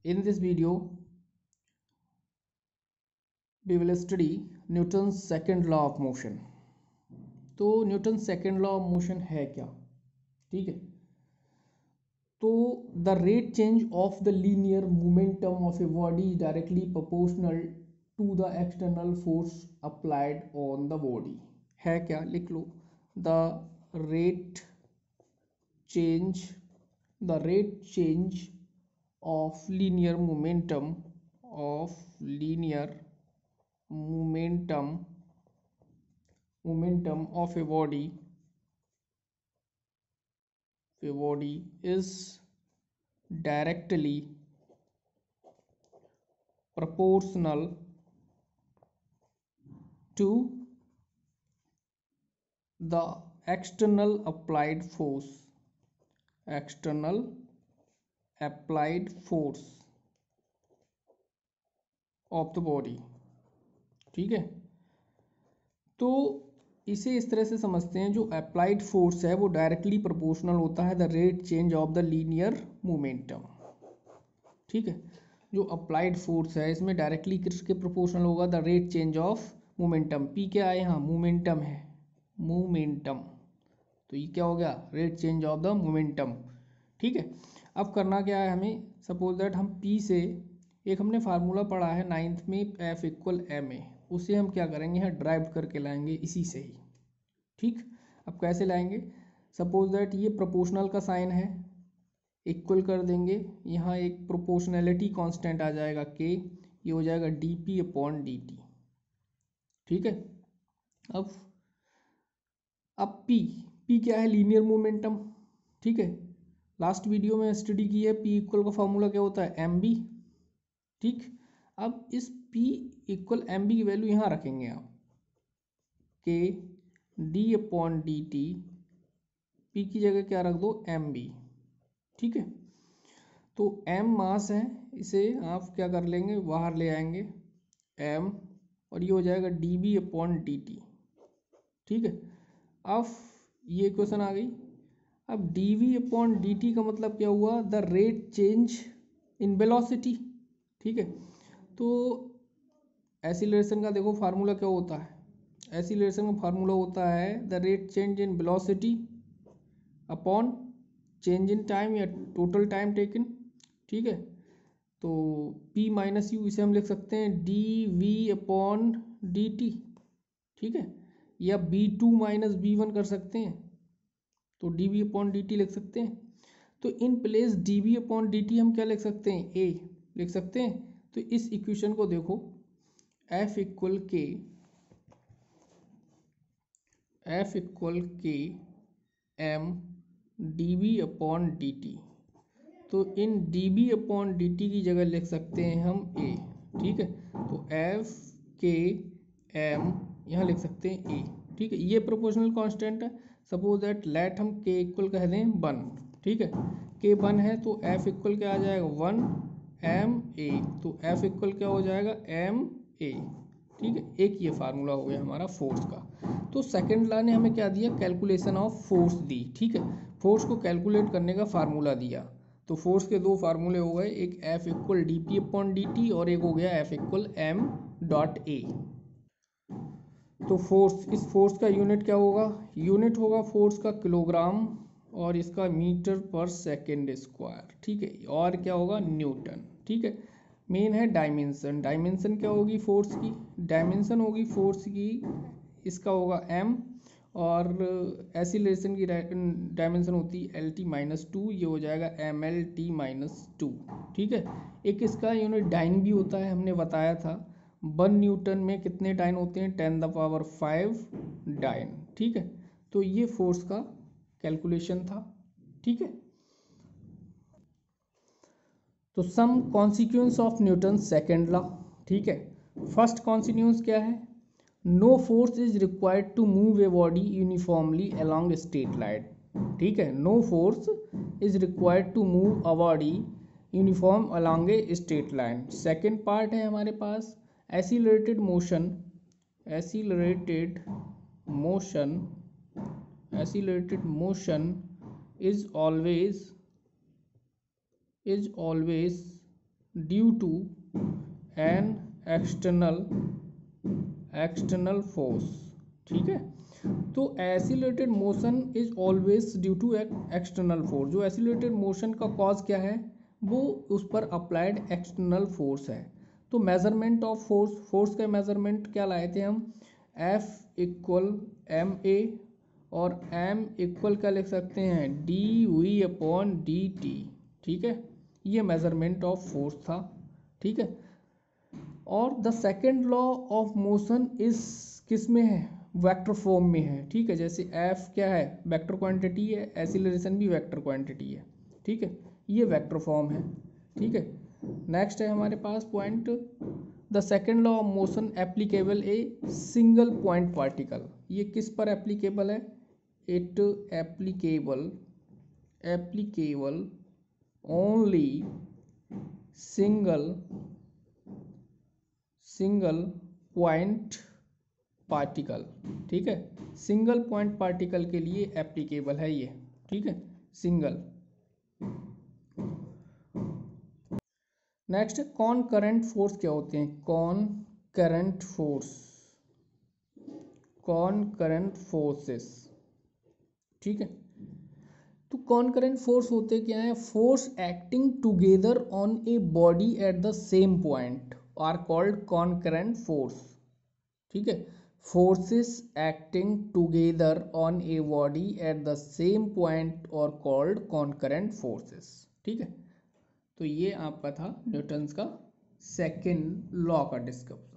In this video, we will study Newton's second law of motion. तो Newton second law of motion है क्या? ठीक है, तो the rate change of the linear momentum of a body is directly proportional to the external force applied on the body. है क्या? लिख लो. The rate change of linear momentum of a body is directly proportional to the external applied force of the body. ठीक है, तो इसे इस तरह से समझते हैं, जो अप्लाइड फोर्स है वो डायरेक्टली प्रोपोर्शनल होता है the rate change of the linear momentum. ठीक है, जो अप्लाइड फोर्स है इसमें डायरेक्टली किसके प्रोपोर्शनल होगा? The rate change of momentum. P क्या है यहाँ? मोमेंटम है, मोमेंटम. तो ये क्या हो गया? Rate change of the momentum. ठीक है, अब करना क्या है हमें? सपोज दैट हम पी से एक हमने फार्मूला पढ़ा है 9th में, एफ इक्वल एम ए, उसे हम क्या करेंगे यहाँ ड्राइव करके लाएंगे इसी से ही. ठीक, अब कैसे लाएंगे? सपोज दैट ये प्रोपोर्शनल का साइन है, इक्वल कर देंगे, यहाँ एक प्रोपोर्शनैलिटी कांस्टेंट आ जाएगा के, ये हो जाएगा D p upon D t. ठीक है, अब पी क्या है? Linear momentum. ठीक है, लास्ट वीडियो में स्टडी की है, पी इक्वल का फॉर्मूला क्या होता है? M b. ठीक, अब इस P इक्वल एम बी की वैल्यू यहाँ रखेंगे आप, के d upon D t, p की जगह क्या रख दो? M b. ठीक है, तो m मास है, इसे आप क्या कर लेंगे? बाहर ले आएंगे m, और ये हो जाएगा d B upon D t. ठीक है, अब ये क्वेश्चन आ गई. अब d we upon D t का मतलब क्या हुआ? The rate change in velocity. ठीक है, तो एसिलरेशन का देखो फार्मूला क्या होता है? एसिलरेशन का फार्मूला होता है the rate change in velocity upon change in time या टोटल टाइम टेकन. ठीक है, तो P माइनस यू, इसे हम लिख सकते हैं d we upon D t. ठीक है, या B2 माइनस B1 कर सकते हैं, तो d we upon D t लिख सकते हैं. तो in place d we upon D t हम क्या लिख सकते हैं? A लिख सकते हैं. तो इस इक्वेशन को देखो, F equal K M D we upon D T. तो इन D B upon D T की जगह लिख सकते हैं हम A. ठीक है, तो F के एम यहाँ लिख सकते हैं A. ठीक है, ये प्रोपोर्शनल कांस्टेंट है. सपोज दैट लेट हम K इक्वल कह दें 1. ठीक है, K 1 है तो F इक्वल क्या आ जाएगा? 1 एम ए. तो F इक्वल क्या हो जाएगा? M a. ठीक है, एक ये फार्मूला हो गया हमारा फोर्स का. तो सेकंड लॉ ने हमें क्या दिया? कैलकुलेशन ऑफ फोर्स दी. ठीक है, फोर्स को कैलकुलेट करने का फार्मूला दिया. तो फोर्स के दो फार्मूले हो गए, एक F equal d p upon D t और एक हो गया F equal m dot a. तो फोर्स, इस फोर्स का यूनिट क्या होगा? यूनिट होगा फोर्स का किलोग्राम, और इसका मीटर पर सेकेंड स्क्वायर. ठीक है, और क्या होगा? न्यूटन. ठीक है, मेन है डायमेंशन. डायमेंशन क्या होगी फोर्स की? डायमेंशन होगी फोर्स की, इसका होगा m, और एसिलेशन की डायमेंशन होती है एल टी माइनस टू, ये हो जाएगा m l t minus two. ठीक है, एक इसका यूनिट डाइन भी होता है, हमने बताया था 1 न्यूटन में कितने डाइन होते हैं? 10⁵ डाइन. ठीक है, तो ये फोर्स का कैलकुलेशन था. ठीक है, तो some consequence of Newton second law. ठीक है, फर्स्ट कॉन्सिक्वेंस क्या है? No force is required to move a body uniformly along a straight line. ठीक है, no force is required to move a body uniform along a straight line. Second part है हमारे पास accelerated motion is always due to an external force. ठीक है, तो accelerated motion is always due to external force. जो acylated motion का cause क्या है, वो उस पर अप्लाइड एक्सटर्नल फोर्स है। तो मेजरमेंट ऑफ फोर्स का मेजरमेंट क्या लाए थे हम, F इक्वल ma, और m इक्वल क्या लिख सकते हैं, dV/dt। ठीक है, ये मेजरमेंट ऑफ फोर्स था। ठीक है, और the second law of motion इस किस में है, वेक्टर फॉर्म में है। ठीक है, जैसे F क्या है, वेक्टर क्वांटिटी है, एक्सीलरेशन भी वेक्टर क्वांटिटी है। ठीक है, ये वेक्टर फॉर्म है। ठीक है, नेक्स्ट है हमारे पास point, the second law of motion applicable a single point particle. ये किस पर एप्लीकेबल है, it applicable only single point particle. ठीक है, सिंगल पॉइंट पार्टिकल के लिए एप्लीकेबल है ये। ठीक है, सिंगल। नेक्स्ट है कॉनकरेंट फोर्स क्या होते हैं, कॉनकरेंट फोर्सेस। ठीक है, तो कॉनकरेंट फोर्स होते क्या है, force acting together on a body at the same point are called concurrent force. ठीक है, forces acting together on a body at the same point are called concurrent forces. ठीक है, तो ये आपका था न्यूटन्स का सेकेंड लॉ का डिस्कस।